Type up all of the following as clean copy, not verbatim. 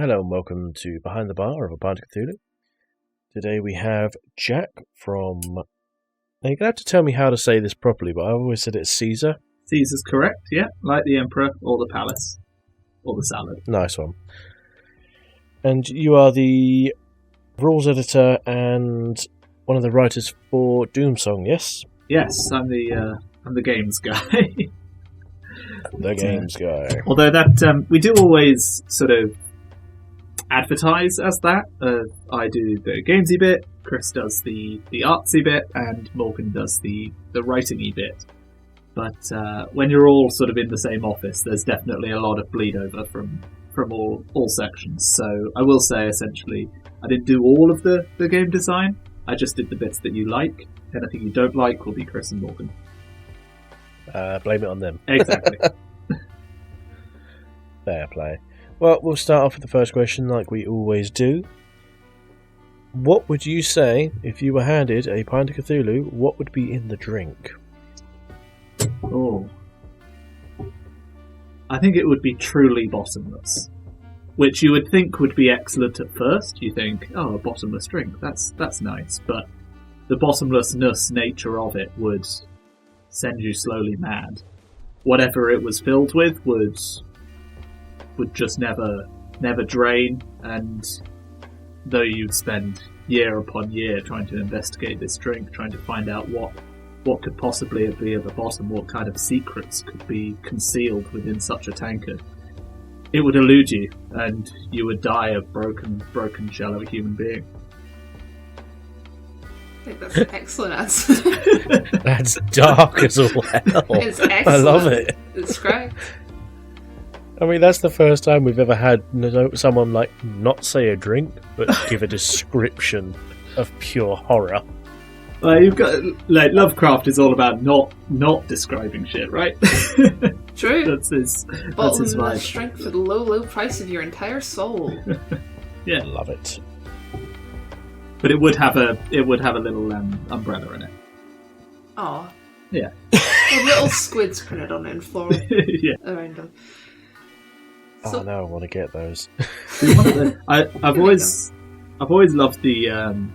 Hello and welcome to Behind the Bar of A Pint of Cthulhu. Today we have Jack from... Now you're going to have to tell me how to say this properly, but I always said it's Caesar. Caesar's correct, yeah. Like the Emperor or the Palace. Or the salad. Nice one. And you are the rules editor and one of the writers for Doomsong, yes? Yes, I'm the games guy. The games guy. Although that we do always sort of advertise as that. I do the gamesy bit, Chris does the artsy bit, and Morgan does the writing-y bit. But when you're all sort of in the same office, there's definitely a lot of bleed over from all sections. So I will say, essentially, I didn't do all of the game design. I just did the bits that you like. Anything you don't like will be Chris and Morgan. Blame it on them. Exactly. Fair play. Well, we'll start off with the first question like we always do. What would you say if you were handed a pint of Cthulhu? What would be in the drink? Oh. I think it would be truly bottomless. Which you would think would be excellent at first. You think, oh, a bottomless drink, that's nice. But the bottomlessness nature of it would send you slowly mad. Whatever it was filled with would just never drain, and though you'd spend year upon year trying to investigate this drink, trying to find out what could possibly be at the bottom, what kind of secrets could be concealed within such a tankard, it would elude you, and you would die a broken shell of a human being. I think that's an excellent answer. That's dark as all hell. It's excellent. I love it. It's great. I mean, that's the first time we've ever had someone not say a drink, but give a description of pure horror. You've got Lovecraft is all about not describing shit, right? True. That's his vibe. Strength for the low price of your entire soul. Yeah, Love it. but it would have a little umbrella in it. Aw. Yeah. With little squids printed on it and floral Yeah. around them. Oh no, I want to get those. I've always loved the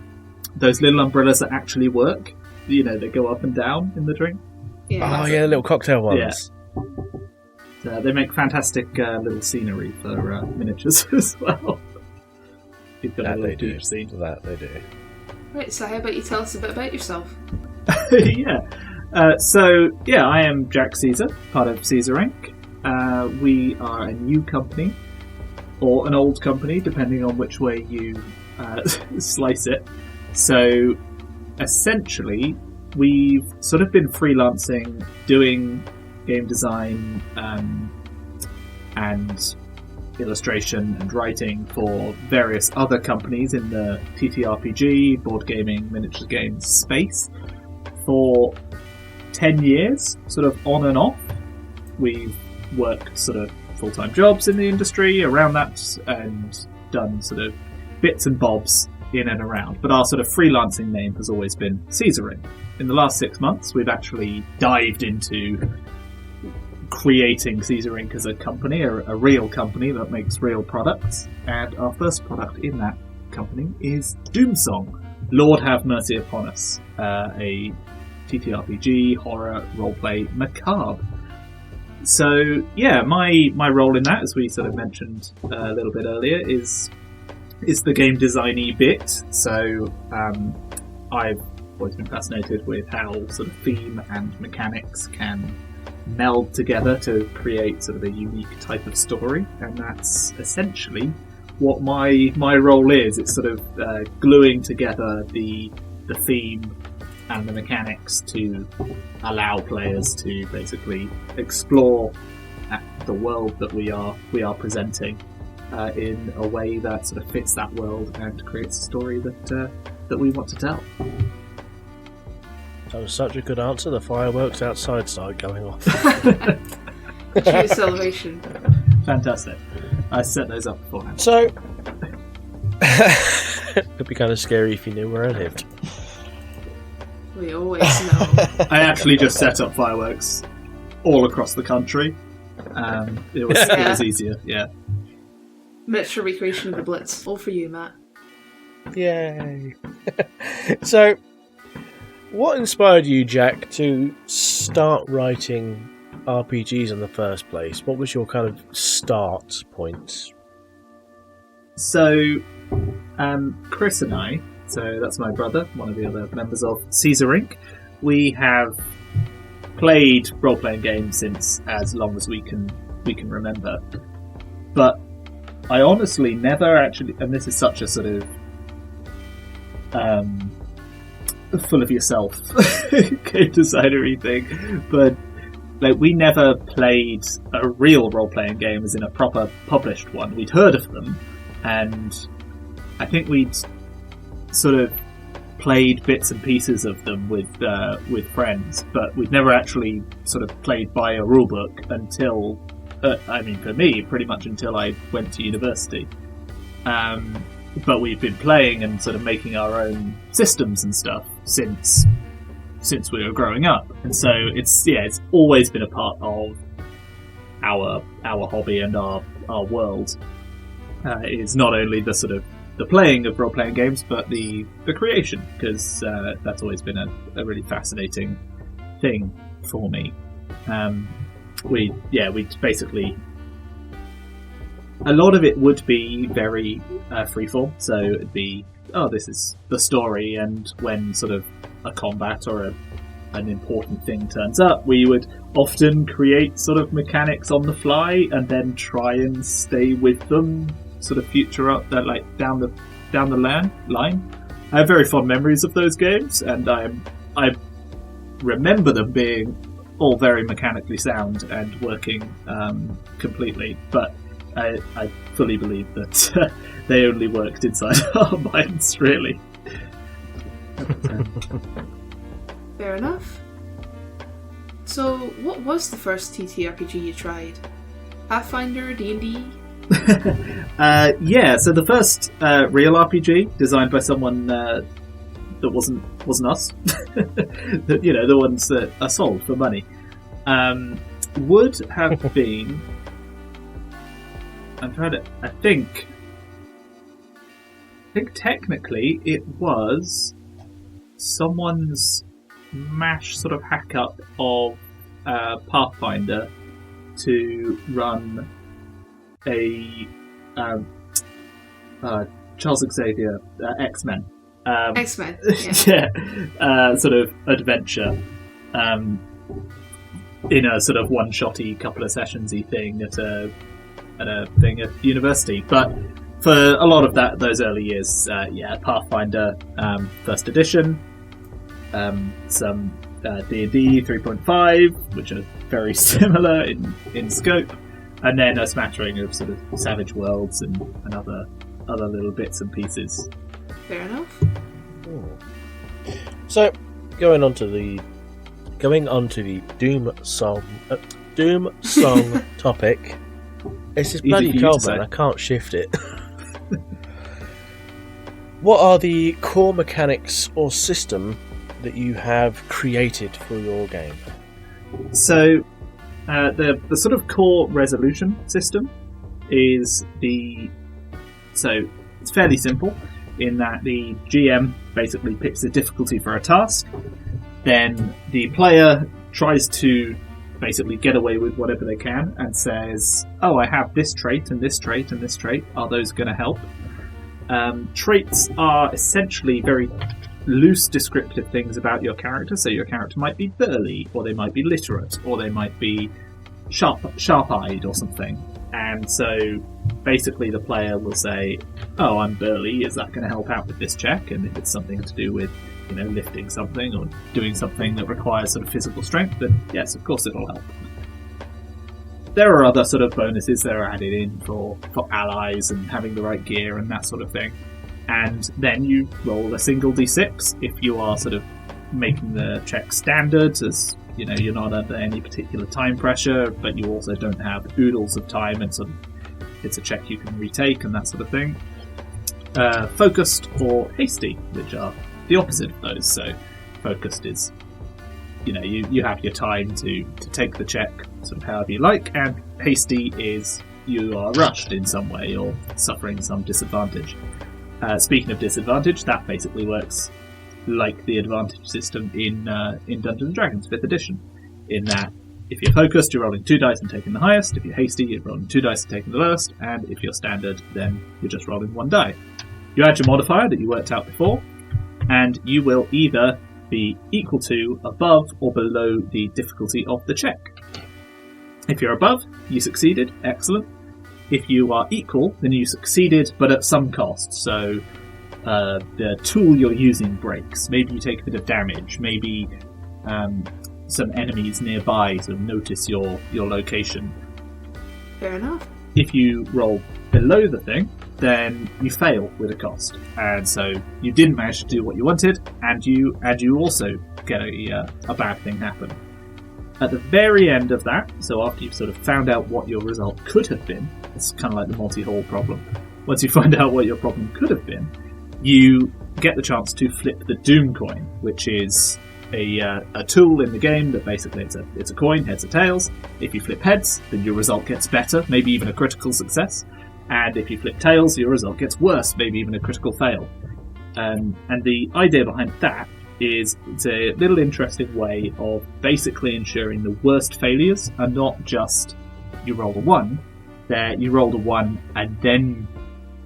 those little umbrellas that actually work. You know, that go up and down in the drink. Yeah. Oh yeah, little cocktail ones. So they make fantastic little scenery for miniatures as well. You've got That a they little do. douche scene. That they do. Right, so how about you tell us a bit about yourself? Yeah. I am Jack Caesar, part of Caesar Inc. We are a new company, or an old company, depending on which way you slice it. So, essentially, we've sort of been freelancing, doing game design and illustration and writing for various other companies in the TTRPG, board gaming, miniature games space for 10 years, sort of on and off. We've worked sort of full-time jobs in the industry around that and done sort of bits and bobs in and around. But our sort of freelancing name has always been Caesarin. In the last 6 months, we've actually dived into creating Caesar Inc. as a company, a real company that makes real products. And our first product in that company is Doomsong. Lord have mercy upon us. A TTRPG, horror, roleplay, macabre. So, yeah, my role in that, as we sort of mentioned a little bit earlier, is the game design-y bit. So, I've always been fascinated with how sort of theme and mechanics can meld together to create sort of a unique type of story, and that's essentially what my role is. It's sort of gluing together the theme and the mechanics to allow players to basically explore the world that we are presenting in a way that sort of fits that world and creates a story that we want to tell. That was such a good answer. The fireworks outside started going off. True celebration. Fantastic. I set those up beforehand. So, it'd be kind of scary if you knew where I lived. We always know. I actually just set up fireworks all across the country. It was easier, yeah. Miniature recreation of the Blitz. All for you, Matt. Yay! So, what inspired you, Jack, to start writing RPGs in the first place? What was your kind of start point? So, Chris and I, so that's my brother, one of the other members of Caesar Inc., we have played role-playing games since as long as we can remember. But I honestly never actually, and this is such a sort of full of yourself game designery thing, but like we never played a real role-playing game as in a proper published one. We'd heard of them, and I think we'd sort of played bits and pieces of them with friends, but we'd never actually sort of played by a rulebook until, for me, pretty much until I went to university. But we've been playing and sort of making our own systems and stuff since we were growing up, and so it's always been a part of our hobby and our world. Is not only the sort of the playing of role-playing games, but the creation, because that's always been a really fascinating thing for me. We basically, a lot of it would be very freeform, so it'd be, this is the story, and when sort of a combat or an important thing turns up, we would often create sort of mechanics on the fly and then try and stay with them sort of future up that like down the line. I have very fond memories of those games, and I remember them being all very mechanically sound and working completely, but I fully believe that they only worked inside our minds, really. Fair enough. So, what was the first TTRPG you tried? Pathfinder, D&D? So the first real RPG designed by someone that wasn't us, the ones that are sold for money, would have been. I think technically it was someone's mash sort of hack up of Pathfinder to run a Charles Xavier X-Men. X-Men, yeah. Sort of adventure in a sort of one-shotty couple of sessionsy thing at a thing at university. But for a lot of those early years, Pathfinder first edition, some D&D 3.5, which are very similar in scope, and then a smattering of sort of Savage Worlds and other little bits and pieces. Fair enough. So, going on to the Doomsong topic. It's this bloody cold, man. I can't shift it. What are the core mechanics or system that you have created for your game? So, the sort of core resolution system is so it's fairly simple in that the GM basically picks the difficulty for a task, then the player tries to basically get away with whatever they can and says, I have this trait and this trait and this trait, are those going to help? Traits are essentially very loose descriptive things about your character, so your character might be burly, or they might be literate, or they might be sharp-eyed or something. And so basically the player will say, I'm burly, is that going to help out with this check? And if it's something to do with lifting something or doing something that requires sort of physical strength, then yes, of course it'll help. There are other sort of bonuses that are added in for allies and having the right gear and that sort of thing. And then you roll a single d6 if you are sort of making the check standard, as you're not under any particular time pressure, but you also don't have oodles of time, and sort of it's a check you can retake and that sort of thing. Focused or hasty, which are the opposite of those. So focused is you have your time to take the check sort of however you like, and hasty is you are rushed in some way or suffering some disadvantage. Speaking of disadvantage, that basically works like the advantage system in Dungeons & Dragons 5th edition, in that if you're focused, you're rolling 2 dice and taking the highest. If you're hasty, you're rolling 2 dice and taking the lowest. And if you're standard, then you're just rolling 1 die. You add your modifier that you worked out before, and you will either be equal to, above, or below the difficulty of the check. If you're above, you succeeded. Excellent. If you are equal, then you succeeded, but at some cost. So the tool you're using breaks. Maybe you take a bit of damage. Maybe some enemies nearby sort of notice your location. Fair enough. If you roll below the thing, then you fail with a cost, and so you didn't manage to do what you wanted, and you also get a bad thing happen. At the very end of that, so after you've sort of found out what your result could have been, it's kind of like the multi-hole problem. Once you find out what your problem could have been, you get the chance to flip the Doom coin, which is a tool in the game that basically it's a coin, heads or tails. If you flip heads, then your result gets better, maybe even a critical success. And if you flip tails, your result gets worse, maybe even a critical fail. And the idea behind that is it's a little interesting way of basically ensuring the worst failures are not just you rolled a 1, that you rolled a 1 and then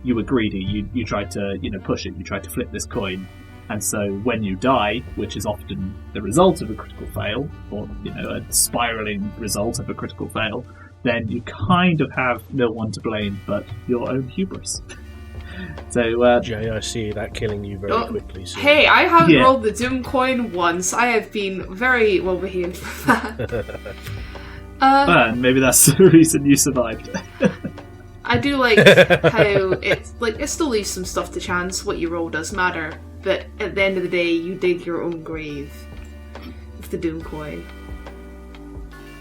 you were greedy, you tried to push it, you tried to flip this coin. And so when you die, which is often the result of a critical fail, or a spiraling result of a critical fail, then you kind of have no one to blame but your own hubris. So, Jay, I see that killing you very quickly. So. Hey, I haven't rolled the Doom coin once. I have been very well behaved for that. And maybe that's the reason you survived. I do like how it still leaves some stuff to chance. What you roll does matter, but at the end of the day, you dig your own grave with the Doom coin.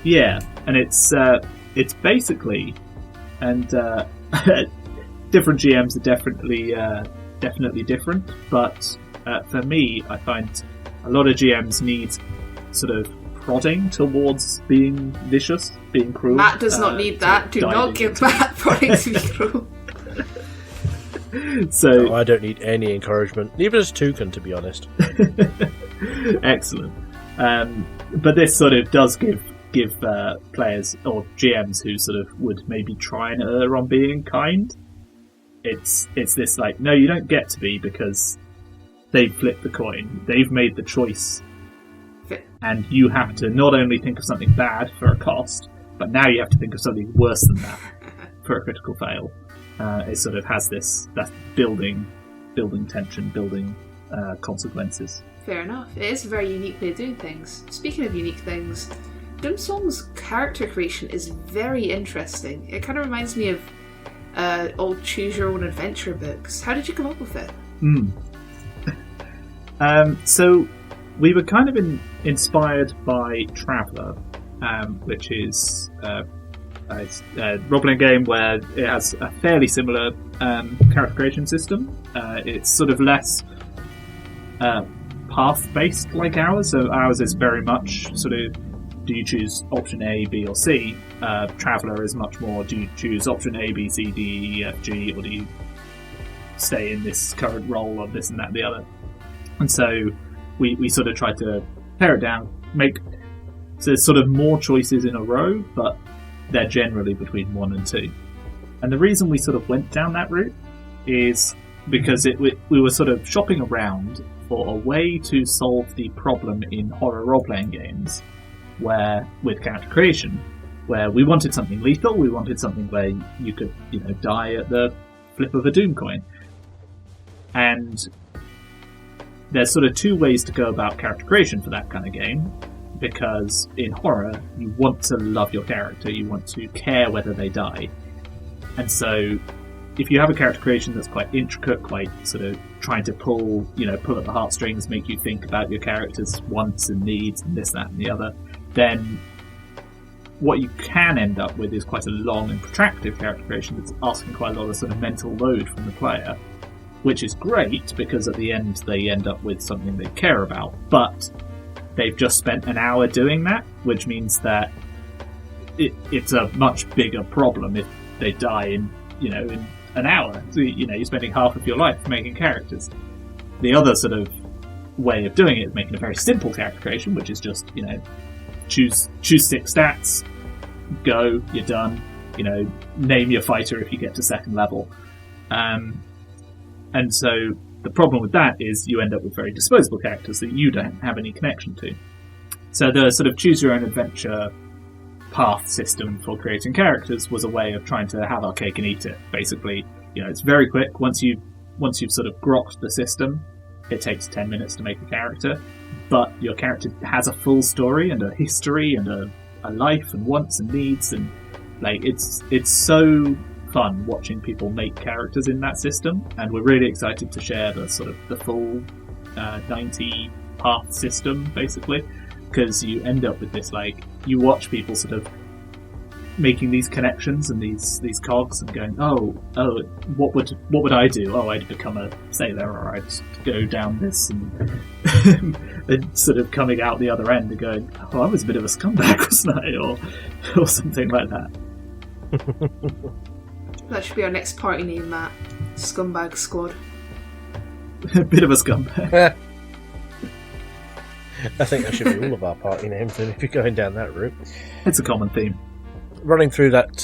Yeah, and it's basically, and different GMs are definitely different. But for me, I find a lot of GMs need sort of prodding towards being vicious, being cruel. Matt does not need that. Do not give Matt prodding to be cruel. So no, I don't need any encouragement. Neither does Toucan, to be honest. Excellent. But this sort of does give players or GMs who sort of would maybe try and err on being kind. It's this like, no, you don't get to be, because they've flipped the coin. They've made the choice. And you have to not only think of something bad for a cost, but now you have to think of something worse than that for a critical fail. It sort of has that building tension, building consequences. Fair enough. It is a very unique way of doing things. Speaking of unique things, Doomsong's character creation is very interesting. It kind of reminds me of old Choose Your Own Adventure books. How did you come up with it? So we were kind of inspired by Traveller, which is a role-playing game where it has a fairly similar character creation system. It's sort of less path-based like ours, so ours is very much sort of, do you choose option A, B, or C? Traveller is much more, do you choose option A, B, C, D, E, F, G, or do you stay in this current role or this and that and the other? And so we sort of tried to pare it down, so there's sort of more choices in a row, but they're generally between 1 and 2. And the reason we sort of went down that route is because we were sort of shopping around for a way to solve the problem in horror role-playing games with character creation, where we wanted something lethal, we wanted something where you could, die at the flip of a Doom coin. And there's sort of 2 ways to go about character creation for that kind of game, because in horror, you want to love your character, you want to care whether they die. And so, if you have a character creation that's quite intricate, quite sort of trying to pull at the heartstrings, make you think about your character's wants and needs and this, that, and the other, then what you can end up with is quite a long and protracted character creation that's asking quite a lot of sort of mental load from the player, which is great because at the end they end up with something they care about, but they've just spent an hour doing that, which means that it's a much bigger problem they die in an hour. So, you're spending half of your life making characters. The other sort of way of doing it is making a very simple character creation, which is just choose 6 stats, go, you're done. Name your fighter if you get to 2nd level. And so the problem with that is you end up with very disposable characters that you don't have any connection to. So the sort of choose your own adventure path system for creating characters was a way of trying to have our cake and eat it. Basically, it's very quick. Once you've sort of grokked the system, it takes 10 minutes to make a character, but your character has a full story and a history and a life and wants and needs, and it's so fun watching people make characters in that system, and we're really excited to share the sort of the full 90 path system, basically, because you end up with this, you watch people sort of making these connections and these cogs and going, what would I do? I'd become a sailor, or I'd go down this, and and sort of coming out the other end and going, I was a bit of a scumbag, wasn't I? Or something like that. That should be our next party name, Matt. Scumbag Squad. A bit of a scumbag. I think that should be all of our party names then, if you're going down that route. It's a common theme. Running through that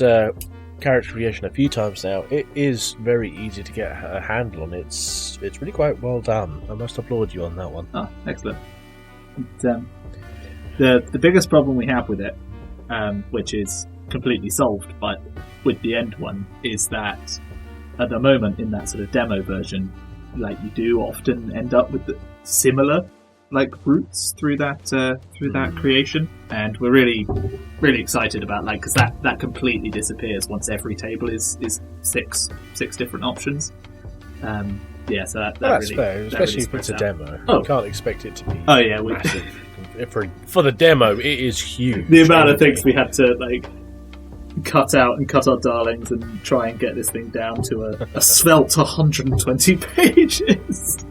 character creation a few times now, it is very easy to get a handle on. It's really quite well done. I must applaud you on that one. Oh, excellent. The biggest problem we have with it, which is completely solved, but with the end one, is that at the moment in that sort of demo version, you do often end up with the similar routes through that creation, and we're really excited about because that completely disappears once every table is 6 different options. So that's really, fair, especially if it's a demo. You can't expect it to be massive. For the demo, it is huge. The amount of things we had to cut out and cut our darlings and try and get this thing down to a svelte 120 pages.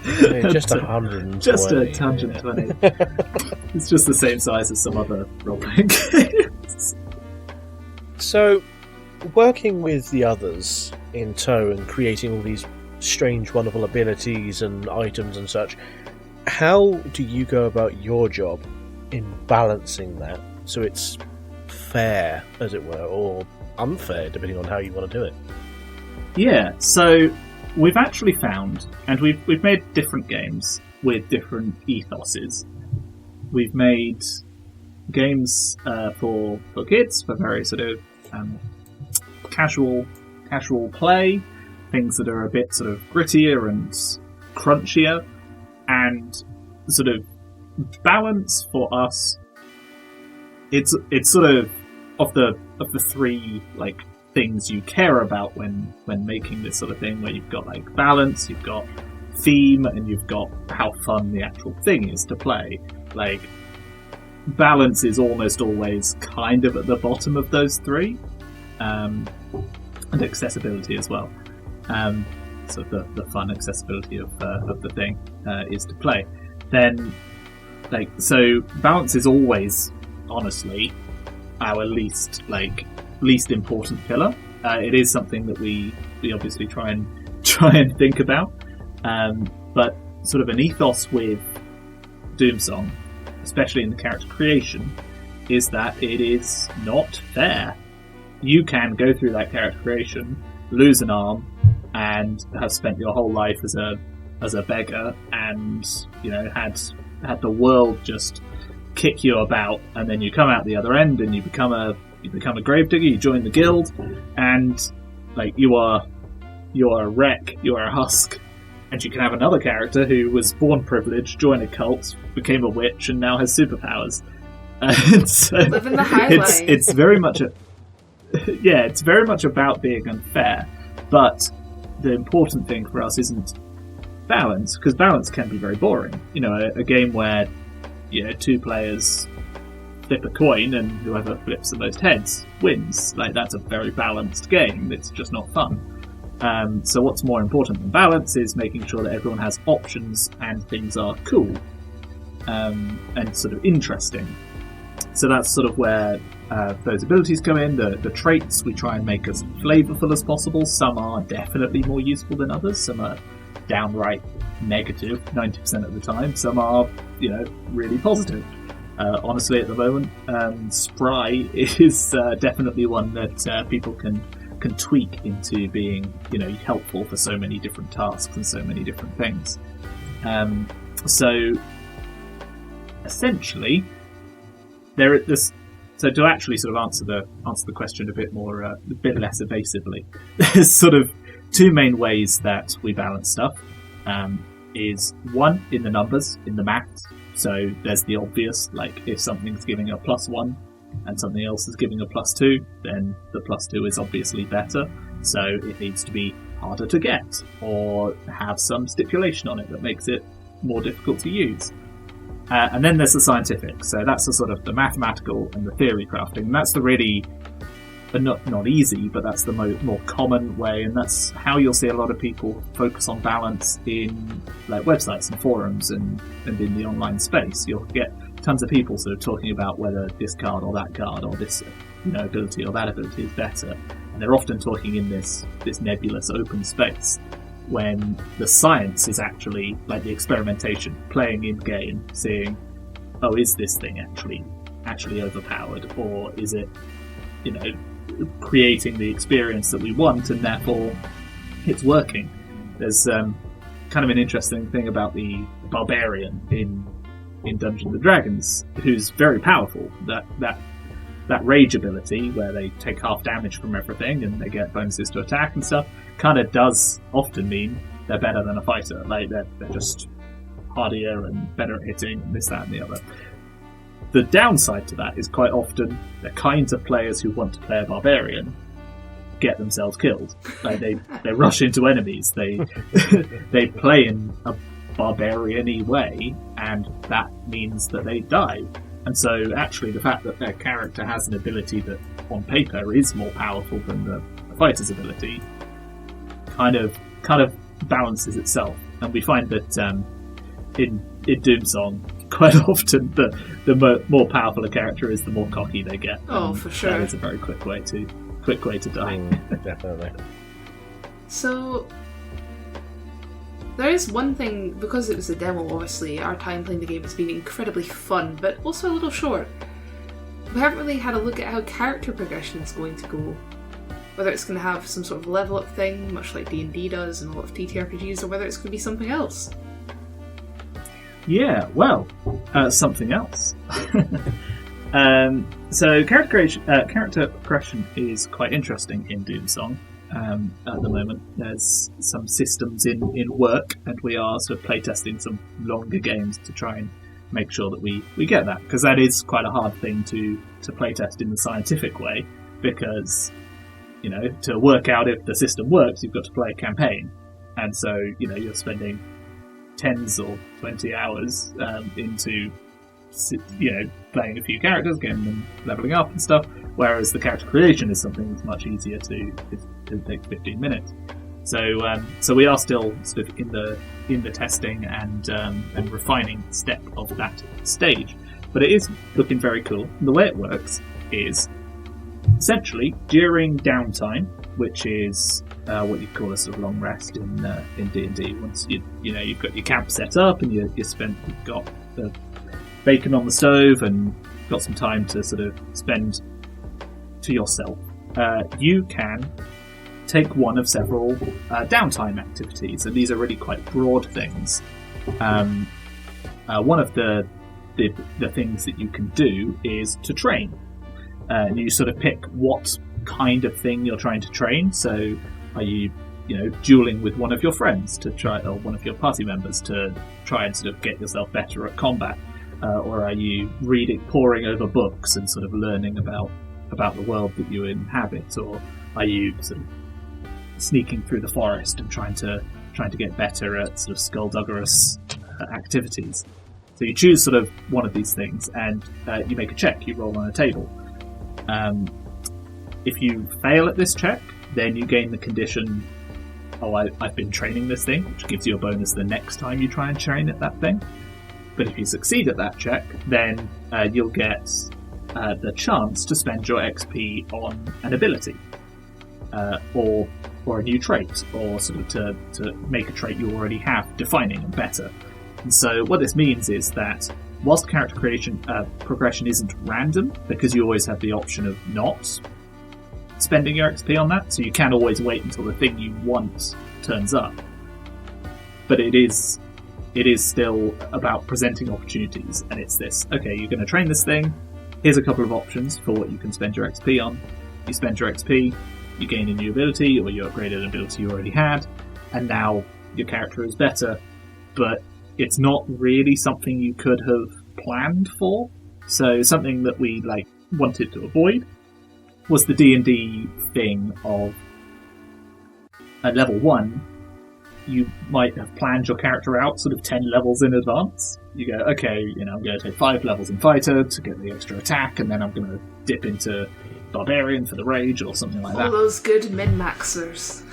Yeah, just 120. Just a 120. It's just the same size as some other role-playing games. So, working with the others in tow and creating all these strange, wonderful abilities and items and such, how do you go about your job in balancing that so it's fair, as it were, or unfair, depending on how you want to do it? Yeah, so we've actually found, and we've made different games with different ethoses. We've made games for kids, for very sort of casual play, things that are a bit sort of grittier and crunchier, and sort of balance for us. It's sort of the 3 things you care about when making this sort of thing, where you've got balance, you've got theme, and you've got how fun the actual thing is to play. Balance is almost always kind of at the bottom of those 3, and accessibility as well. So the fun accessibility of the thing is to play. Then so balance is always, honestly, our least important pillar. It is something that we obviously try and think about, but sort of an ethos with Doomsong, especially in the character creation, is that it is not fair. You can go through that character creation, lose an arm, and have spent your whole life as a beggar, and had the world just kick you about, and then you come out the other end and you become a gravedigger, you join the guild, and you are a wreck, you are a husk. And you can have another character who was born privileged, joined a cult, became a witch, and now has superpowers. And so living the high life. It's very much it's very much about being unfair. But the important thing for us isn't balance, because balance can be very boring. A game where 2 players flip a coin and whoever flips the most heads wins. That's a very balanced game. It's just not fun. So what's more important than balance is making sure that everyone has options and things are cool and sort of interesting. So that's sort of where those abilities come in. The traits we try and make as flavourful as possible. Some are definitely more useful than others. Some are downright negative 90% of the time. Some are, really positive. Honestly, at the moment, Spry is definitely one that people can tweak into being, helpful for so many different tasks and so many different things. So essentially, So to actually sort of answer the question a bit less evasively, there's sort of two main ways that we balance stuff. Is one in the numbers, in the maths. So there's the obvious, like if something's giving a +1 and something else is giving a +2, then the +2 is obviously better. So it needs to be harder to get or have some stipulation on it that makes it more difficult to use. And then there's the scientific. So that's the sort of the mathematical and the theory crafting. And that's the really, not easy, but that's the more common way. And that's how you'll see a lot of people focus on balance in like websites and forums and in the online space. You'll get tons of people sort of talking about whether this card or that card or this ability or that ability is better. And they're often talking in this nebulous open space, when the science is actually like the experimentation, playing in game, seeing, is this thing actually overpowered, or is it, creating the experience that we want, and therefore it's working. There's kind of an interesting thing about the barbarian in Dungeons and Dragons, who's very powerful. That rage ability, where they take half damage from everything and they get bonuses to attack and stuff, kind of does often mean they're better than a fighter. Like they're just hardier and better at hitting, and this, that, and the other. The downside to that is quite often the kinds of players who want to play a barbarian get themselves killed. Like they rush into enemies. They they play in a barbarian-y way, and that means that they die. And so, actually, the fact that their character has an ability that, on paper, is more powerful than the fighter's ability, kind of balances itself. And we find that in Doomsong, quite often the more powerful a character is, the more cocky they get. Oh, for sure. That is a very quick way to die. Definitely. So there is one thing, because it was a demo, obviously, our time playing the game has been incredibly fun, but also a little short. We haven't really had a look at how character progression is going to go. Whether it's going to have some sort of level up thing, much like D&D does and a lot of TTRPGs, or whether it's going to be something else. Yeah, well, something else. So character progression is quite interesting in Doomsong. At the moment, there's some systems in work, and we are sort of playtesting some longer games to try and make sure that we get that, because that is quite a hard thing to playtest in the scientific way, because to work out if the system works, you've got to play a campaign, and so you're spending 10 or 20 hours into playing a few characters, getting them leveling up and stuff, whereas the character creation is something that's much easier to take 15 minutes. So we are still sort of in the testing and refining step of that stage, but it is looking very cool. And the way it works is essentially during downtime, which is what you call a sort of long rest in D&D. Once you've got your camp set up and you've got the bacon on the stove and got some time to sort of spend to yourself, you can take one of several downtime activities, and these are really quite broad things. One of the things that you can do is to train. You sort of pick what kind of thing you're trying to train. So are you dueling with one of your friends to try, or one of your party members to try and sort of get yourself better at combat, or are you poring over books and sort of learning about the world that you inhabit, or are you sort of sneaking through the forest and trying to get better at sort of skullduggerous activities? So you choose sort of one of these things, and you make a check. You roll on a table. If you fail at this check, then you gain the condition, I've been training this thing, which gives you a bonus the next time you try and train at that thing. But if you succeed at that check, then you'll get the chance to spend your XP on an ability, or a new trait, or sort of to make a trait you already have defining and better. And so what this means is that whilst character creation progression isn't random, because you always have the option of not spending your XP on that, so you can always wait until the thing you want turns up. But it is still about presenting opportunities, and it's this, okay, you're going to train this thing, here's a couple of options for what you can spend your XP on. You spend your XP, you gain a new ability, or you upgrade an ability you already had, and now your character is better, but it's not really something you could have planned for. So something that we wanted to avoid was the D&D thing of, at level 1, you might have planned your character out sort of 10 levels in advance. You go, okay, I'm going to take 5 levels in Fighter to get the extra attack, and then I'm going to dip into Barbarian for the Rage or something like that. All those good min-maxers.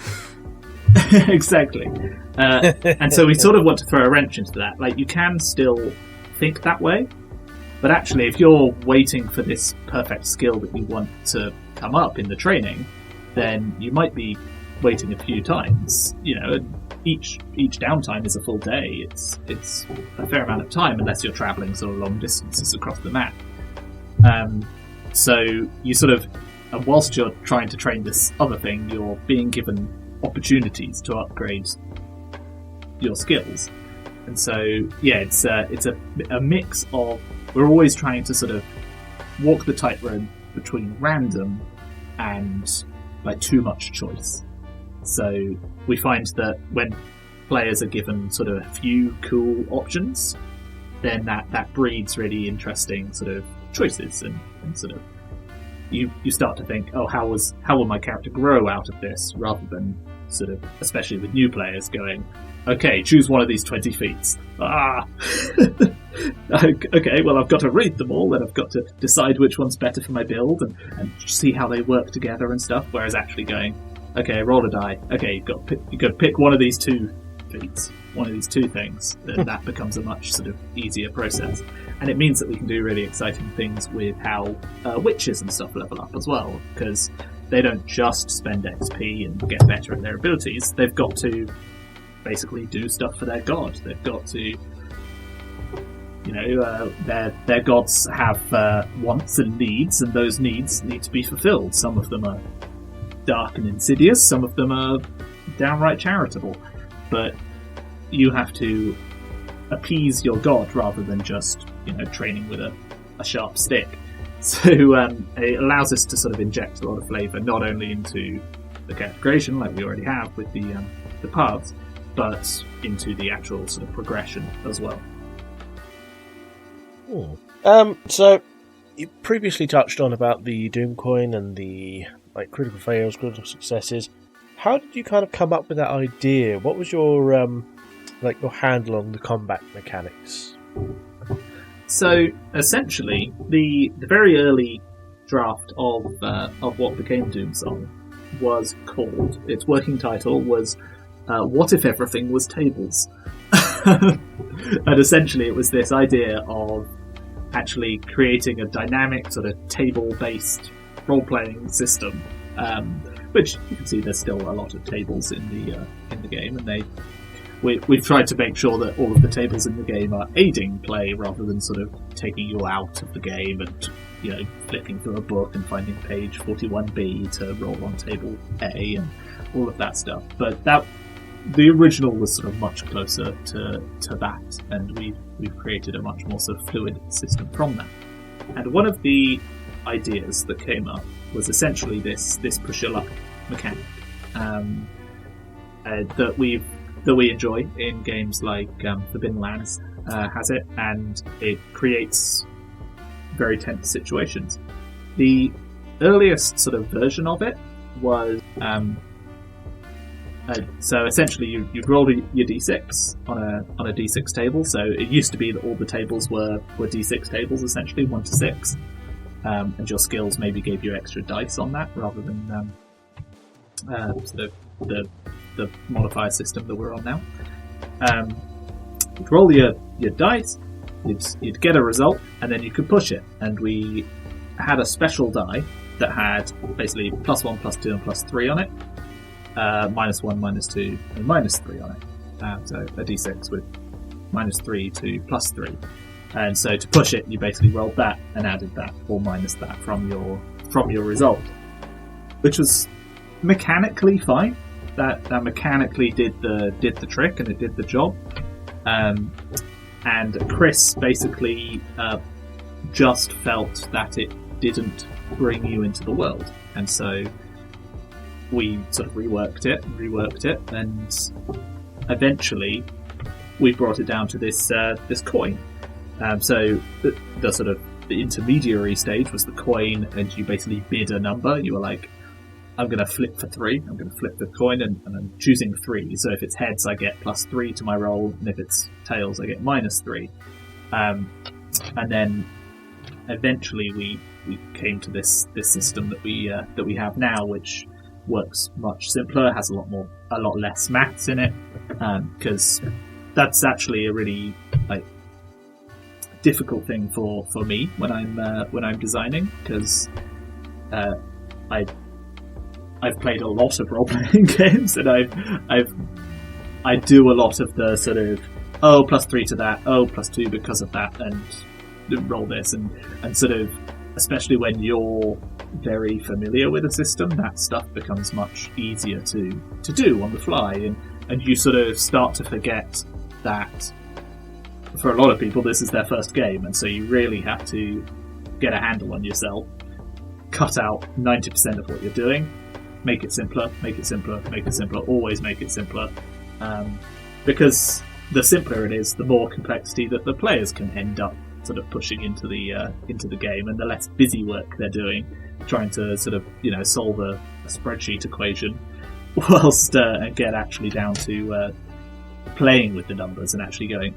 Exactly. And so we sort of want to throw a wrench into that. You can still think that way, but actually if you're waiting for this perfect skill that you want to come up in the training, then you might be waiting a few times. Each downtime is a full day. It's a fair amount of time, unless you're travelling sort of long distances across the map. So you sort of, and whilst you're trying to train this other thing, you're being given opportunities to upgrade your skills. And so it's a mix of, we're always trying to sort of walk the tightrope between random and too much choice. So we find that when players are given sort of a few cool options, then that breeds really interesting sort of choices, and sort of you start to think, oh, how will my character grow out of this, rather than sort of, especially with new players, going, okay, choose one of these 20 feats. Okay, well, I've got to read them all, and I've got to decide which one's better for my build, and see how they work together and stuff, whereas actually going, okay, roll a die. Okay, you've got to pick one of these 2 feats, one of these 2 things. Then that becomes a much sort of easier process, and it means that we can do really exciting things with how witches and stuff level up as well, because they don't just spend XP and get better at their abilities. They've got to basically do stuff for their god. They've got to, their gods have wants and needs, and those needs need to be fulfilled. Some of them are dark and insidious, some of them are downright charitable, but you have to appease your god rather than just training with a sharp stick. So it allows us to sort of inject a lot of flavour, not only into the character creation like we already have with the paths, but into the actual sort of progression as well. So you previously touched on about the Doom coin and the critical fails, critical successes. How did you kind of come up with that idea? What was your your handle on the combat mechanics? So essentially, the very early draft of what became Doomsong was called, its working title was "What If Everything Was Tables?" And essentially, it was this idea of actually creating a dynamic sort of table-based role-playing system, which you can see there's still a lot of tables in the game, and we've tried to make sure that all of the tables in the game are aiding play rather than sort of taking you out of the game and flipping through a book and finding page 41B to roll on table A and all of that stuff. But the original was sort of much closer to that, and we've created a much more sort of fluid system from that. And one of the ideas that came up was essentially this push your luck mechanic that we enjoy in games like Forbidden Lands has it, and it creates very tense situations. The earliest sort of version of it was so essentially you'd roll your d6 on a d6 table. So it used to be that all the tables were d6 tables, essentially 1 to 6, and your skills maybe gave you extra dice on that rather than sort of the modifier system that we're on now. You'd roll your dice, you'd get a result, and then you could push it. And we had a special die that had basically +1, +2, and +3 on it, -1, -2, and -3 on it. So a d6 with -3 to +3. And so to push it, you basically rolled that and added that or minus that from your result, which was mechanically fine. That mechanically did the trick and it did the job. And Chris basically just felt that it didn't bring you into the world, and so we sort of reworked it, and eventually we brought it down to this coin. So the sort of the intermediary stage was the coin, and you basically bid a number. You were like, I'm going to flip for 3. I'm going to flip the coin, and I'm choosing 3. So if it's heads, I get +3 to my roll, and if it's tails, I get -3. And then eventually we came to this system that we have now, which works much simpler, has a lot less maths in it, because that's actually a really difficult thing for me when I'm designing, because I've played a lot of role-playing games, and I do a lot of the sort of +3 to that, +2 because of that, and roll this, and sort of, especially when you're very familiar with a system, that stuff becomes much easier to do on the fly, and you sort of start to forget that for a lot of people this is their first game, and so you really have to get a handle on yourself, cut out 90% of what you're doing, make it simpler, always make it simpler, because the simpler it is, the more complexity that the players can end up sort of pushing into the game, and the less busy work they're doing trying to sort of solve a spreadsheet equation, whilst get actually down to playing with the numbers and actually going,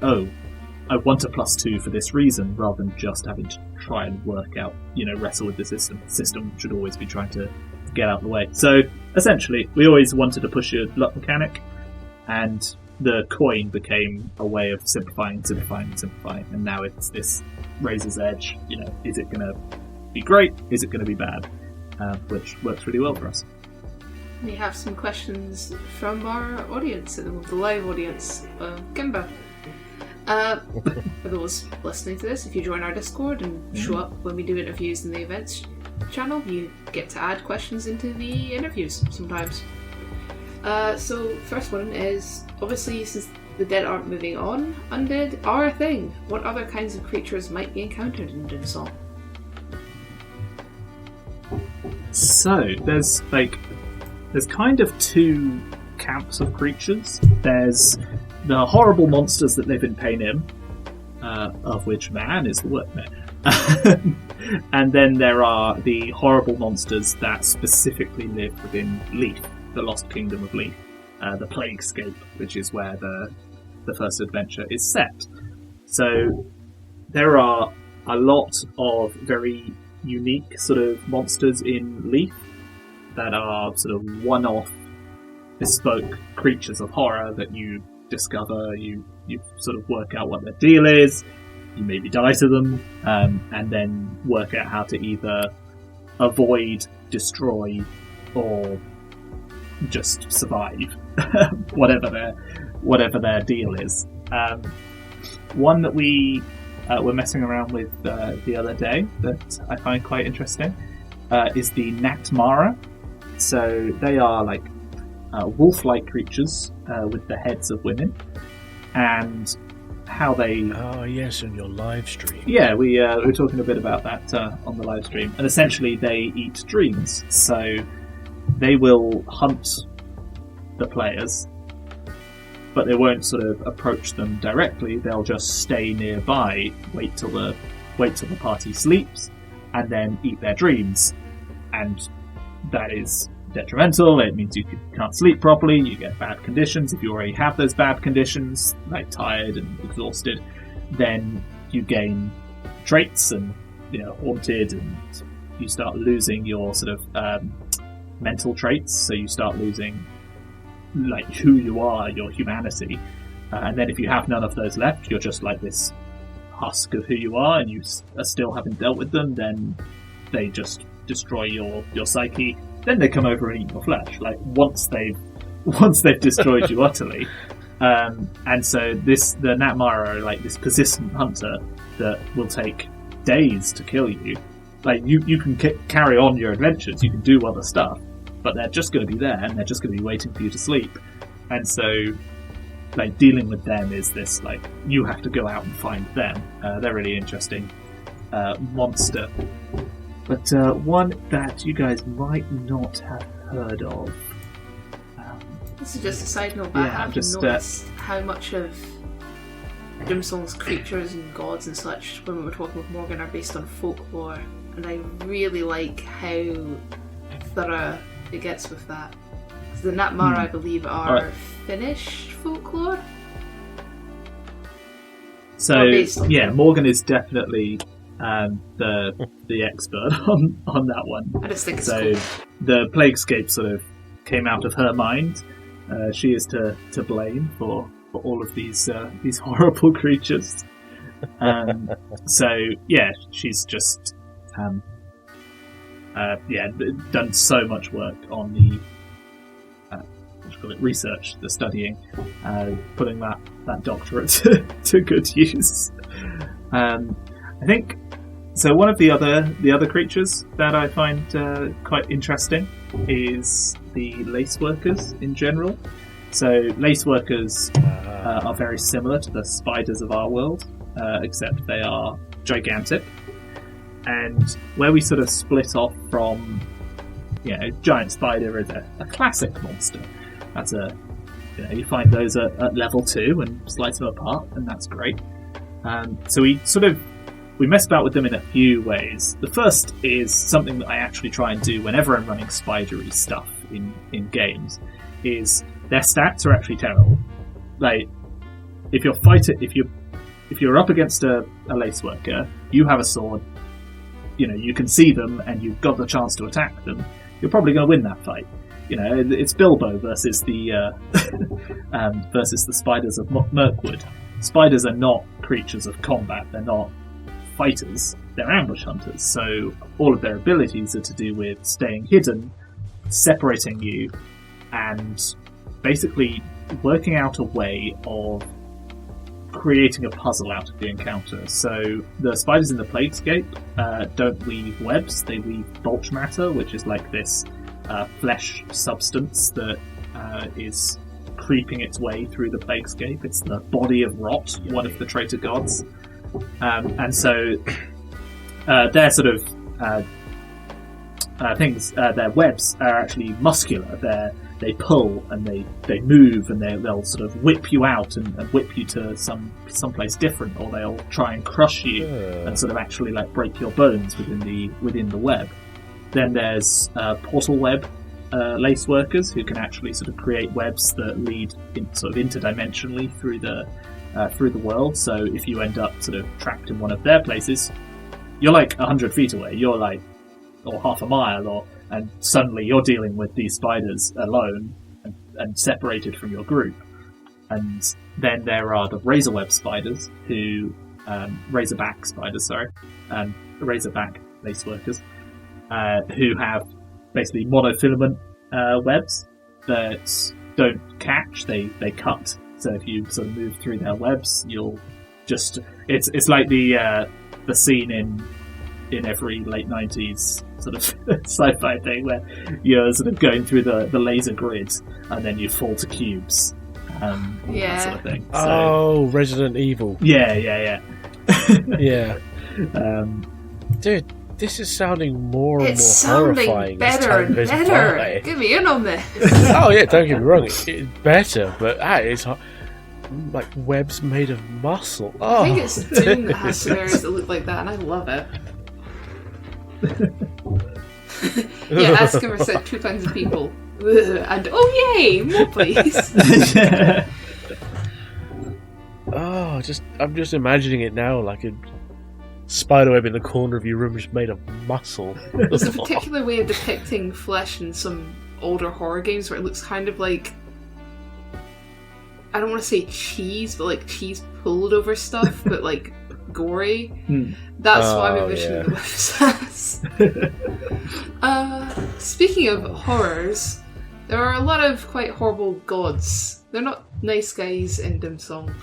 I want a +2 for this reason, rather than just having to try and work out, wrestle with the system. The system should always be trying to get out of the way. So essentially, we always wanted to push a luck mechanic, and the coin became a way of simplifying, and now it's this razor's edge. Is it going to be great? Is it going to be bad? Which works really well for us. We have some questions from our audience, the live audience. Kimber. For those listening to this, if you join our Discord and show up when we do interviews in the events channel, you get to add questions into the interviews sometimes. So first one is, obviously since the dead aren't moving on, undead are a thing. What other kinds of creatures might be encountered in Doomsong? So there's kind of two camps of creatures. There's the horrible monsters that live in Panem, of which man is the workman. And then there are the horrible monsters that specifically live within Leaf, the Lost Kingdom of Leaf, the Plaguescape, which is where the first adventure is set. So there are a lot of very unique sort of monsters in Leaf that are sort of one-off, bespoke creatures of horror that you discover, you sort of work out what their deal is, you maybe die to them, and then work out how to either avoid, destroy, or just survive, whatever their deal is. One that we were messing around with the other day that I find quite interesting is the Natmara. So they are like wolf-like creatures with the heads of women, and how they... Oh yes, on your live stream. Yeah, we were talking a bit about that on the live stream. And essentially they eat dreams, so they will hunt the players, but they won't sort of approach them directly. They'll just stay nearby, wait till the party sleeps, and then eat their dreams. And that is detrimental. It means you can't sleep properly, you get bad conditions. If you already have those bad conditions, like tired and exhausted, then you gain traits and haunted, and you start losing your sort of mental traits. So you start losing like who you are, your humanity, and then if you have none of those left, you're just like this husk of who you are, and you still haven't dealt with them, then they just destroy your psyche. Then they come over and eat your flesh. Like once they've destroyed you utterly. And so the Natmara are like this persistent hunter that will take days to kill you. Like you can carry on your adventures, you can do other stuff, but they're just going to be there and they're just going to be waiting for you to sleep. And so, like dealing with them is this like you have to go out and find them. They're really interesting monster, but one that you guys might not have heard of. This is just a side note, but I have noticed how much of Doomsong's creatures and gods and such, when we were talking with Morgan, are based on folklore, and I really like how thorough it gets with that. The Natmara, I believe, are Finnish folklore. So Morgan is definitely the expert on that one. I just think it's so. Cool. The Plaguescape sort of came out of her mind. She is to blame for all of these horrible creatures. So yeah, she's just done so much work on the research, the studying, putting that doctorate to good use. I think so. One of the other creatures that I find quite interesting is the lace workers in general. So lace workers are very similar to the spiders of our world, except they are gigantic. And where we sort of split off from, giant spider is a classic monster. That's you find those at level 2 and slice them apart, and that's great. So we mess about with them in a few ways. The first is something that I actually try and do whenever I'm running spidery stuff in games, is their stats are actually terrible. Like, if you're up against a lace worker, you have a sword, you can see them and you've got the chance to attack them, you're probably going to win that fight. It's Bilbo versus the versus the spiders of Mirkwood. Spiders are not creatures of combat, they're not fighters, they're ambush hunters, so all of their abilities are to do with staying hidden, separating you, and basically working out a way of creating a puzzle out of the encounter. So the spiders in the Plaguescape don't weave webs, they weave bulge matter, which is like this flesh substance that is creeping its way through the Plaguescape. It's the body of Rot, one of the traitor gods. And so their sort of things, their webs are actually muscular. They pull and they move, and they'll sort of whip you out and whip you to someplace different, or they'll try and crush you and sort of actually like break your bones within the web. Then there's portal web lace workers who can actually sort of create webs that lead sort of interdimensionally through the world. So if you end up sort of trapped in one of their places, you're like 100 feet away. You're like, or half a mile, and suddenly you're dealing with these spiders alone and separated from your group. And then there are the razorweb spiders razorback spiders, razorback lace workers, who have basically monofilament webs that don't catch, they cut. So if you sort of move through their webs, you'll just it's like the scene in every late 90s sort of sci-fi thing where you're sort of going through the laser grid and then you fall to cubes, that sort of thing. So, Resident Evil. Yeah. Yeah. Dude, this is sounding more and more horrifying. It's sounding better and better. Get me in on this. Oh yeah, don't get me wrong, it's better, but it's like webs made of muscle. I think it's Doom that has scenarios that look like that, and I love it. Yeah, ask him for said 2 kinds of people. And oh yay, more please. I'm just imagining it now, like a spiderweb in the corner of your room is made of muscle. There's a particular way of depicting flesh in some older horror games where it looks kind of like, I don't want to say cheese, but like cheese pulled over stuff, but like gory. That's what I'm envisioning the whips as. Speaking of horrors, there are a lot of quite horrible gods. They're not nice guys in Doomsong.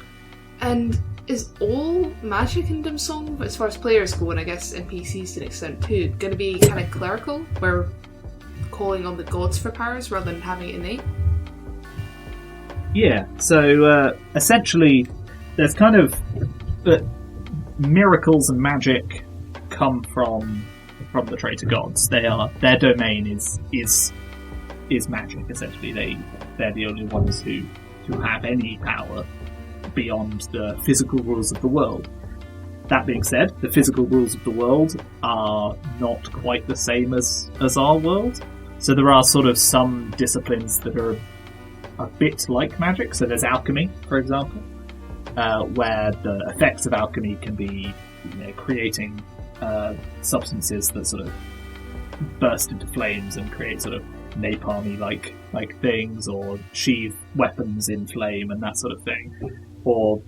And is all magic in Doomsong, as far as players go, and I guess NPCs to an extent too, going to be kind of clerical, where calling on the gods for powers rather than having it innate? Yeah, so essentially there's kind of miracles and magic come from the traitor gods. Their domain is magic, essentially. They're the only ones who have any power beyond the physical rules of the world. That being said, the physical rules of the world are not quite the same as our world. So there are sort of some disciplines that are a bit like magic. So there's alchemy, for example, where the effects of alchemy can be creating substances that sort of burst into flames and create sort of napalmy like things, or sheathe weapons in flame and that sort of thing, or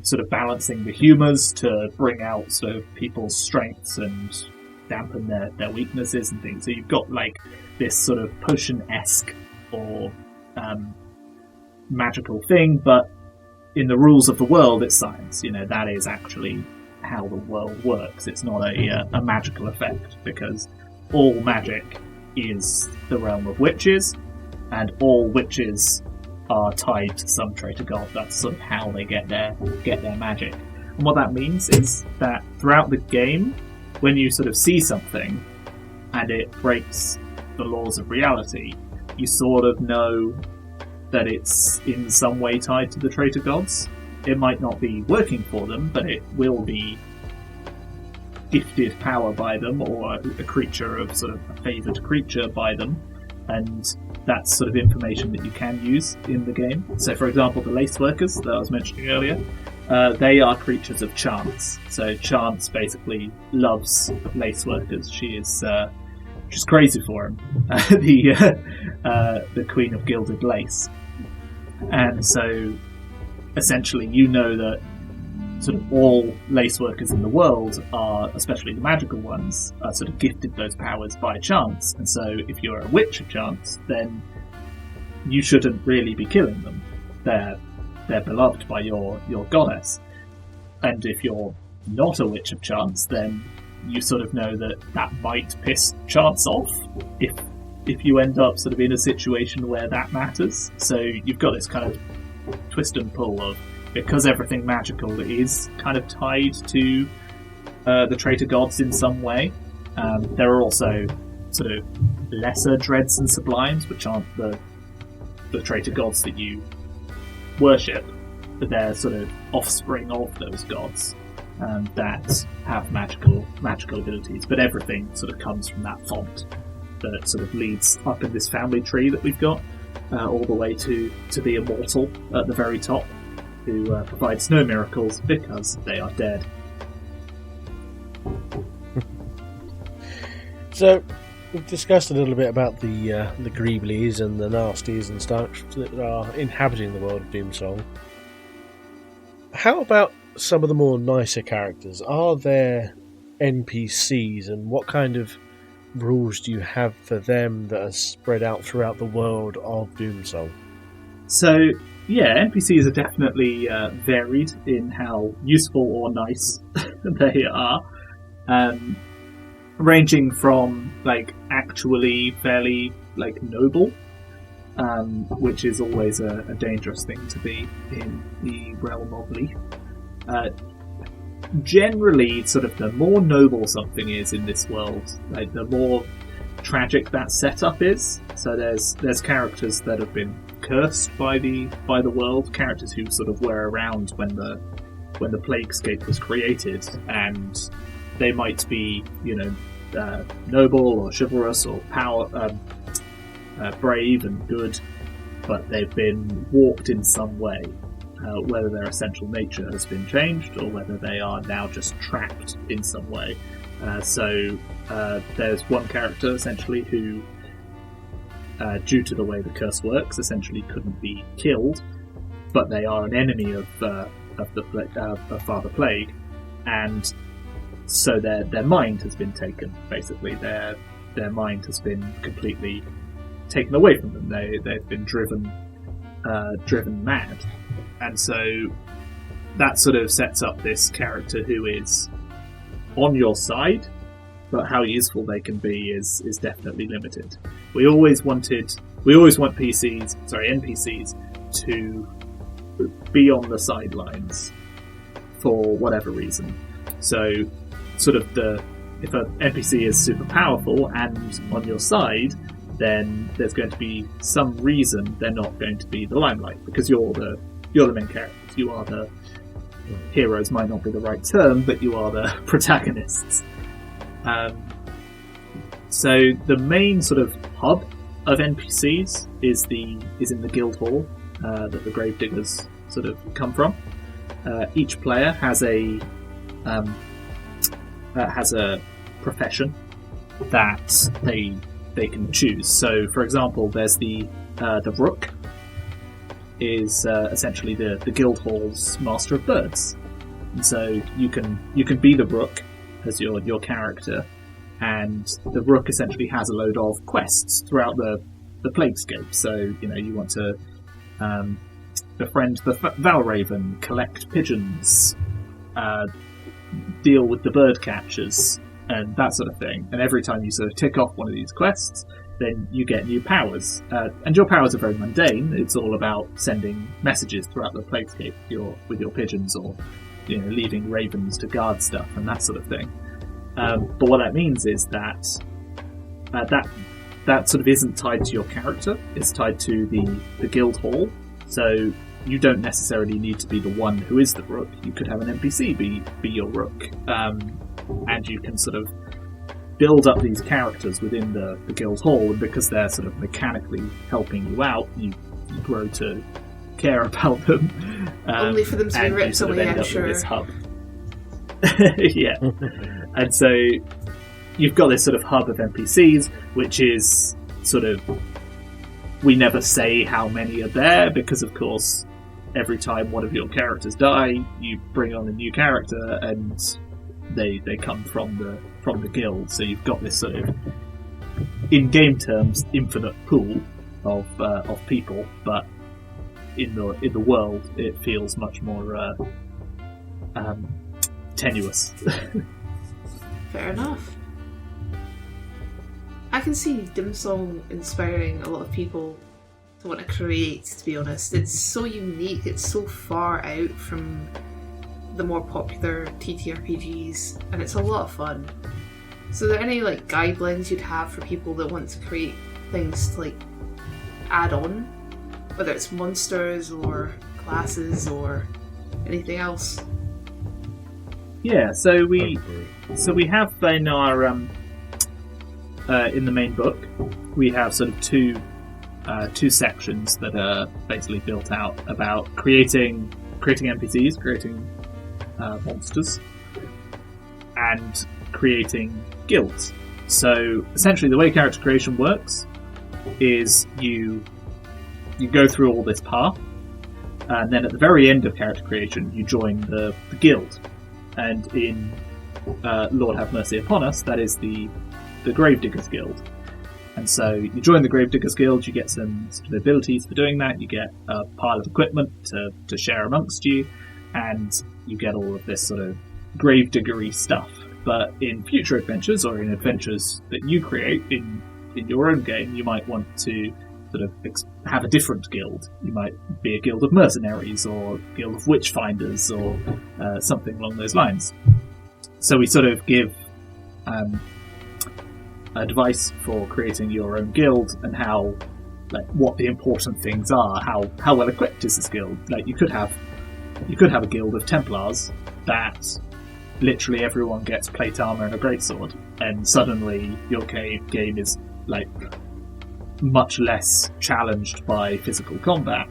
sort of balancing the humours to bring out sort of people's strengths and dampen their weaknesses and things. So you've got like this sort of potion-esque or magical thing, but in the rules of the world it's science. That is actually how the world works. It's not a magical effect, because all magic is the realm of witches, and all witches are tied to some traitor god. That's sort of how they get their magic. And what that means is that throughout the game, when you sort of see something and it breaks the laws of reality, you sort of know that it's in some way tied to the traitor gods. It might not be working for them, but it will be gifted power by them, or a creature of sort of a favoured creature by them, and that's sort of information that you can use in the game. So for example, the lace workers that I was mentioning earlier, they are creatures of Chance. So Chance basically loves lace workers. She's crazy for him, the Queen of Gilded Lace. And so essentially you know that sort of all lace workers in the world are, especially the magical ones, are sort of gifted those powers by Chance. And so if you're a witch of Chance, then you shouldn't really be killing them. They're beloved by your goddess. And if you're not a witch of Chance, then you sort of know that might piss Chance off if you end up sort of in a situation where that matters. So you've got this kind of twist and pull of, because everything magical is kind of tied to the traitor gods in some way. There are also sort of lesser dreads and sublimes, which aren't the traitor gods that you worship, but they're sort of offspring of those gods that have magical abilities. But everything sort of comes from that font that sort of leads up in this family tree that we've got, all the way to the immortal at the very top, who provides no miracles because they are dead. So, we've discussed a little bit about the Greeblies and the Nasties and such that are inhabiting the world of Doomsong. How about some of the more nicer characters? Are there NPCs, and what kind of rules do you have for them that are spread out throughout the world of Doomsong? So, yeah, NPCs are definitely varied in how useful or nice they are, ranging from like actually fairly like noble, which is always a dangerous thing to be in the realm of Leaf. Generally, sort of the more noble something is in this world, like the more tragic that setup is. So there's characters that have been cursed by the world, characters who sort of were around when the Plaguescape was created, and they might be noble or chivalrous or brave and good, but they've been warped in some way. Whether their essential nature has been changed or whether they are now just trapped in some way. So there's one character essentially who, due to the way the curse works, essentially couldn't be killed, but they are an enemy of Father Plague, and so their mind has been taken. Basically, their mind has been completely taken away from them. They've been driven mad, and so that sort of sets up this character who is on your side, but how useful they can be is definitely limited. We always want NPCs to be on the sidelines for whatever reason. So, sort of if an NPC is super powerful and on your side, then there's going to be some reason they're not going to be the limelight, because you're the main characters. You are the heroes. Might not be the right term, but you are the protagonists. So the main sort of hub of NPCs is in the guild hall that the Gravediggers sort of come from. Each player has a profession that they can choose. So, for example, there's the Rook is essentially the guild hall's master of birds, and so you can be the Rook as your character, and the Rook essentially has a load of quests throughout the Plaguescape. So you want to befriend the Valraven, collect pigeons, deal with the bird catchers, and that sort of thing. And every time you sort of tick off one of these quests, then you get new powers. And your powers are very mundane. It's all about sending messages throughout the Plaguescape with your pigeons, or leaving ravens to guard stuff and that sort of thing. But what that means is that that sort of isn't tied to your character. It's tied to the guild hall. So you don't necessarily need to be the one who is the Rook. You could have an NPC be your Rook, and you can sort of build up these characters within the guild hall, and because they're sort of mechanically helping you out, you grow to care about them. Only for them to be ripped away, I'm sure. This hub. Yeah. And so you've got this sort of hub of NPCs, which is sort of, we never say how many are there, because of course every time one of your characters die, you bring on a new character, and they come from the guild. So you've got this sort of, in game terms, infinite pool of people, but in the world it feels much more tenuous. Fair enough. I can see Doomsong inspiring a lot of people to want to create, to be honest. It's so unique, it's so far out from the more popular TTRPGs, and it's a lot of fun. So are there any guidelines you'd have for people that want to create things to add on? Whether it's monsters or classes or anything else? Yeah, so we have in our in the main book, we have sort of two sections that are basically built out about creating NPCs, creating monsters, and creating guilds. So essentially, the way character creation works is you go through all this path, and then at the very end of character creation, you join the guild. And in Lord Have Mercy Upon Us, that is the Gravediggers Guild. And so you join the Gravediggers Guild, you get some abilities for doing that, you get a pile of equipment to share amongst you, and you get all of this sort of gravediggery stuff. But in future adventures, or in adventures that you create in your own game, you might want to sort of have a different guild. You might be a guild of mercenaries, or a guild of witchfinders, or something along those lines. So we sort of give advice for creating your own guild, and how, what the important things are. How well equipped is this guild? You could have a guild of Templars that literally everyone gets plate armor and a greatsword, and suddenly your game is much less challenged by physical combat,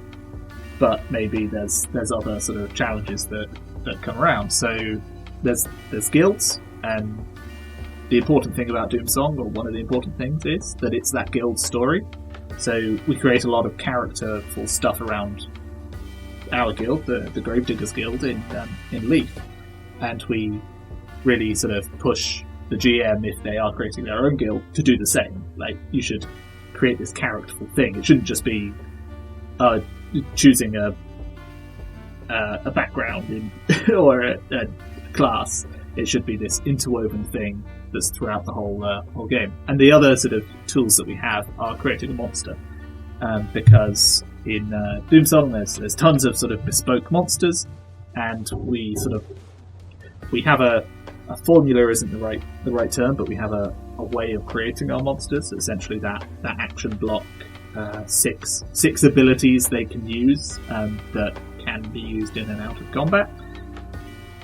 but maybe there's other sort of challenges that come around. So there's guilds, and the important thing about Doomsong, or one of the important things, is that it's that guild story. So we create a lot of characterful stuff around our guild, the Gravediggers Guild in Leaf, and we really sort of push the GM, if they are creating their own guild, to do the same. Like, you should create this characterful thing. It shouldn't just be choosing a background or a class. It should be this interwoven thing that's throughout the whole game. And the other sort of tools that we have are creating a monster, because in Doomsong there's tons of sort of bespoke monsters, and we have a formula isn't the right term, but we have a way of creating our monsters. Essentially, that action block, six abilities they can use that can be used in and out of combat,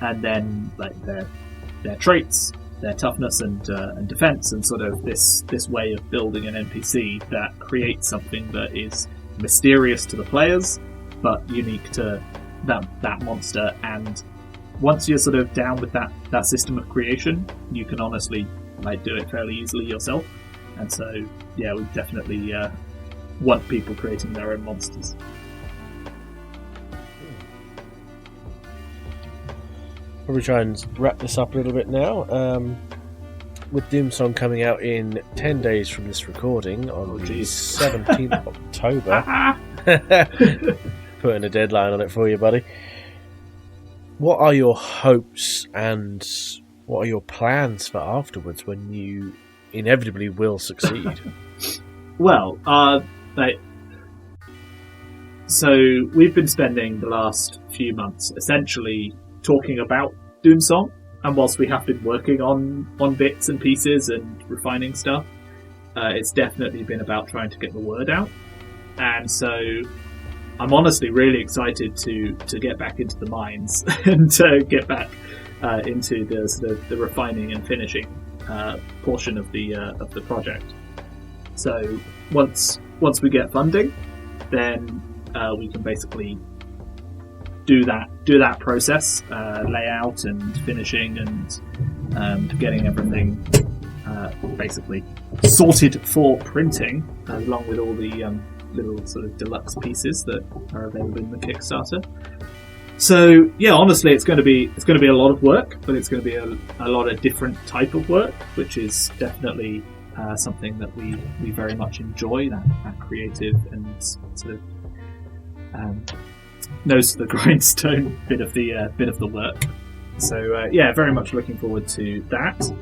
and then like their traits, their toughness and defense, and sort of this way of building an NPC that creates something that is mysterious to the players but unique to that monster. And once you're sort of down with that system of creation, you can honestly like do it fairly easily yourself. And so yeah, we definitely want people creating their own monsters. Probably try and wrap this up a little bit now. With Doomsong coming out in 10 days from this recording on the 17th of October. Putting a deadline on it for you, buddy. What are your hopes and what are your plans for afterwards when you inevitably will succeed? Well, so we've been spending the last few months essentially talking about Doomsong, and whilst we have been working on bits and pieces and refining stuff, it's definitely been about trying to get the word out. And so I'm honestly really excited to get back into the mines and to get back into the sort of the refining and finishing portion of the project. So once we get funding, then we can basically do that process, layout and finishing and getting everything basically sorted for printing, along with all the little sort of deluxe pieces that are available in the Kickstarter. So yeah, honestly, it's going to be a lot of work, but it's going to be a lot of different type of work, which is definitely something that we very much enjoy. That creative and sort of nose to the grindstone bit of the work. So yeah, very much looking forward to that.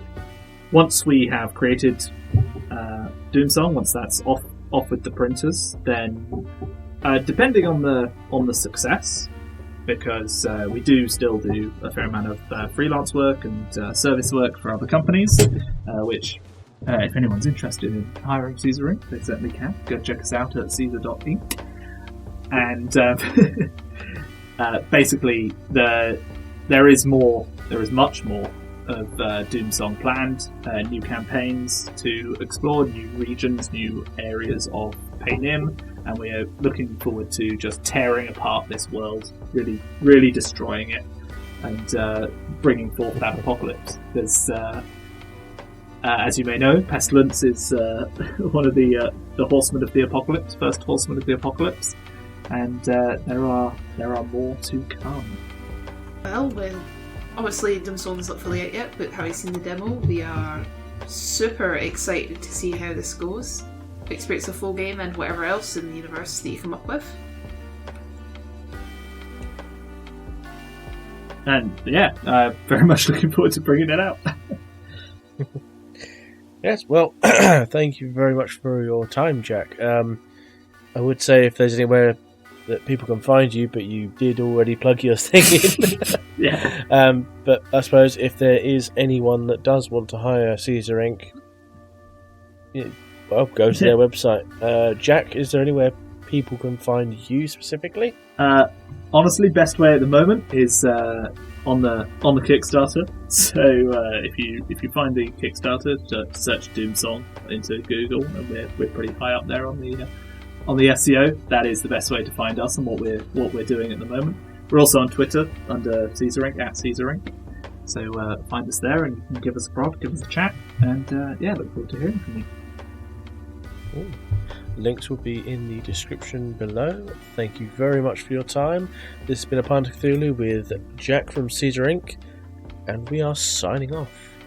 Once we have created Doomsong, once that's off with the printers, then depending on the success, because we do still do a fair amount of freelance work and service work for other companies, which if anyone's interested in hiring Caesar Inc., they certainly can. Go check us out at caesar.inc. And basically, there is much more of Doomsong planned. New campaigns to explore, new regions, new areas of Paynim, and we are looking forward to just tearing apart this world, really, really destroying it, and bringing forth that apocalypse. Because, as you may know, Pestilence is one of the horsemen of the apocalypse, first horseman of the apocalypse. And there are more to come. Well, obviously Doomsong's not fully out yet, but having seen the demo, we are super excited to see how this goes. Experience a full game and whatever else in the universe that you come up with. And yeah, very much looking forward to bringing it out. Yes, well, thank you very much for your time, Jack. I would say if there's anywhere that people can find you, but you did already plug your thing in. Yeah. But I suppose if there is anyone that does want to hire Caesar Inc., well, go to their website. Jack, is there anywhere people can find you specifically? Honestly, best way at the moment is on the Kickstarter. So if you find the Kickstarter, search Doomsong into Google, and we're pretty high up there on the SEO. That is the best way to find us and what we're doing at the moment. We're also on Twitter under Caesar Inc. at Caesar Inc. So find us there and you can give us a prod, give us a chat, and look forward to hearing from you. Ooh. Links will be in the description below. Thank you very much for your time. This has been a Pint of Cthulhu with Jack from Caesar Inc. and we are signing off.